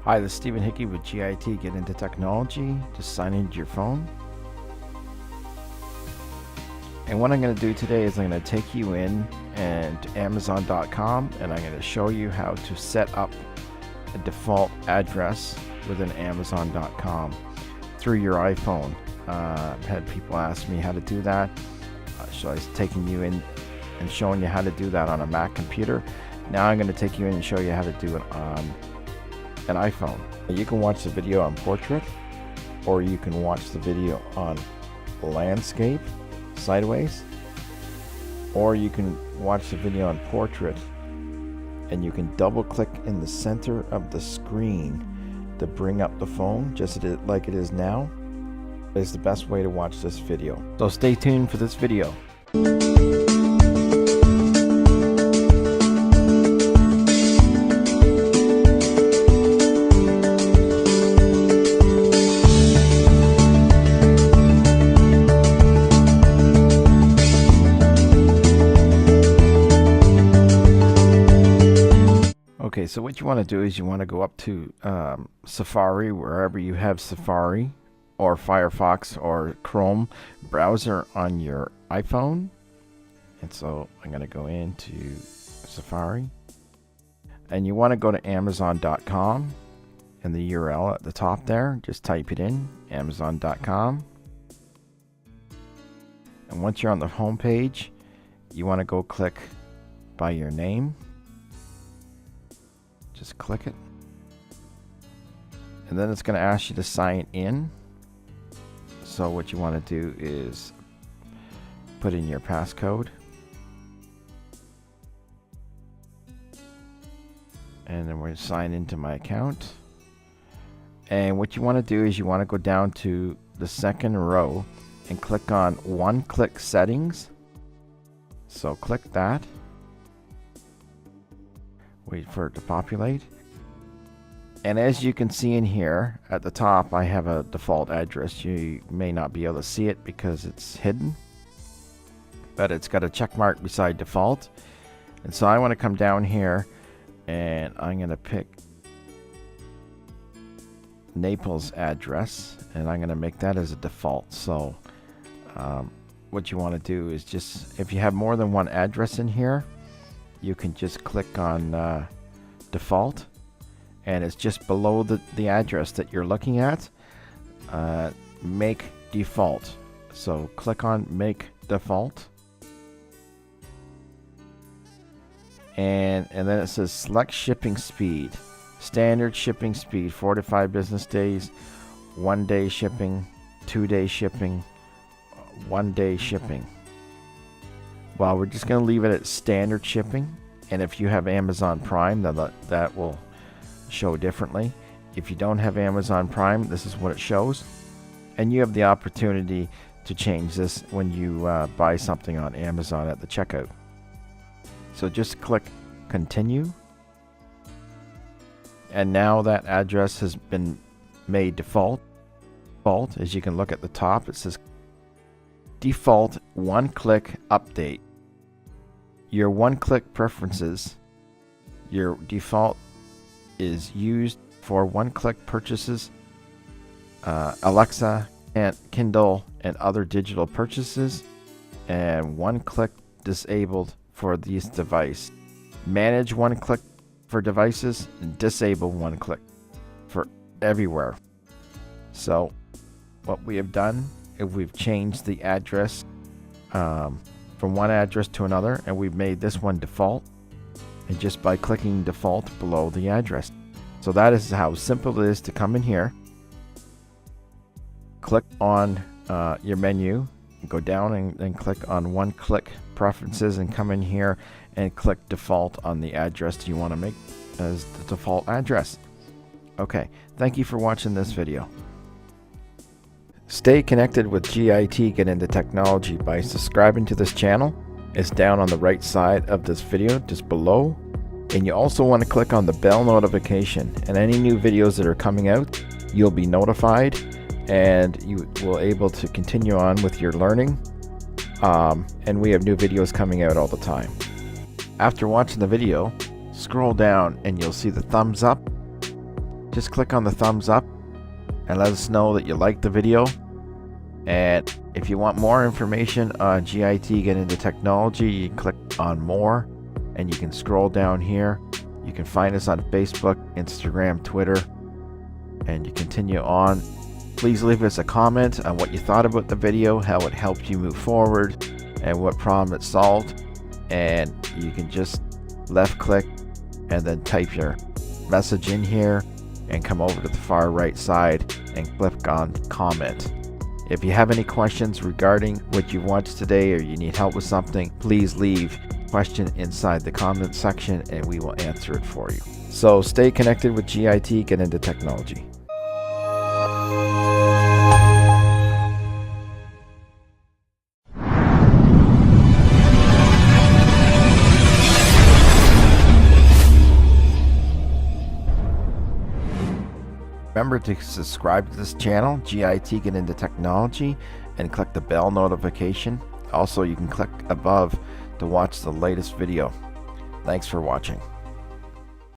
Hi, this is Stephen Hickey with GIT Get Into Technology. Just sign into your phone. And what I'm going to do today is I'm going to take you in and to Amazon.com, and I'm going to show you how to set up a default address within Amazon.com through your iPhone. I've had people ask me how to do that. So I was taking you in and showing you how to do that on a Mac computer. Now I'm going to take you in and show you how to do it on an iPhone. You can watch the video on portrait, or you can watch the video on landscape, sideways, or you can watch the video on portrait and you can double click in the center of the screen to bring up the phone just like it is now. Is the best way to watch this video. So stay tuned for this video. Okay, so what you want to do is you want to go up to Safari, wherever you have Safari, or Firefox or Chrome browser on your iPhone. And so I'm going to go into Safari. And you want to go to Amazon.com, and the URL at the top there, just type it in, Amazon.com. And once you're on the home page, you want to go click by your name. Just click it, and then it's going to ask you to sign in. So what you want to do is put in your passcode, and then we're going to sign into my account. And what you want to do is you want to go down to the second row and click on one-click settings. So click that. Wait for it to populate. And as you can see in here at the top, I have a default address. You may not be able to see it because it's hidden, but it's got a check mark beside default. And so I want to come down here and I'm going to pick Naples address, and I'm going to make that as a default. So what you want to do is just, if you have more than one address in here, you can just click on default, and it's just below the address that you're looking at. Make default. So click on make default, and then it says select shipping speed. Standard shipping speed 4 to 5 business days, 1 day shipping, 2 day shipping, 1 day shipping. Well, we're just going to leave it at standard shipping, and if you have Amazon Prime, that will show differently. If you don't have Amazon Prime, this is what it shows, and you have the opportunity to change this when you buy something on Amazon at the checkout. So just click continue, and now that address has been made default. As you can look at the top, it says default one-click update. Your one-click preferences, your default is used for one-click purchases, Alexa and Kindle and other digital purchases, and one-click disabled for these devices. Manage one-click for devices and disable one-click for everywhere. So what we have done is we've changed the address from one address to another, and we've made this one default, and just by clicking default below the address. So that is how simple it is to come in here, click on your menu, go down and click on one-click preferences, and come in here and click default on the address you want to make as the default address. Okay, thank you for watching this video. Stay connected with GIT Get Into Technology by subscribing to this channel. It's down on the right side of this video, just below. And you also want to click on the bell notification, and any new videos that are coming out, you'll be notified, and you will able to continue on with your learning. And we have new videos coming out all the time. After watching the video, scroll down and you'll see the thumbs up. just click on the thumbs up and let us know that you liked the video. And if you want more information on GIT Get Into Technology, you click on more and you can scroll down here. You can find us on Facebook, Instagram, Twitter, and you continue on. Please leave us a comment on what you thought about the video, how it helped you move forward, and what problem it solved. And you can just left click and then type your message in here and come over to the far right side and click on comment. If you have any questions regarding what you watched today, or you need help with something, please leave a question inside the comment section and we will answer it for you. So stay connected with GIT Get Into Technology. Remember to subscribe to this channel, GIT Get Into Technology, and click the bell notification. Also, you can click above to watch the latest video. Thanks for watching.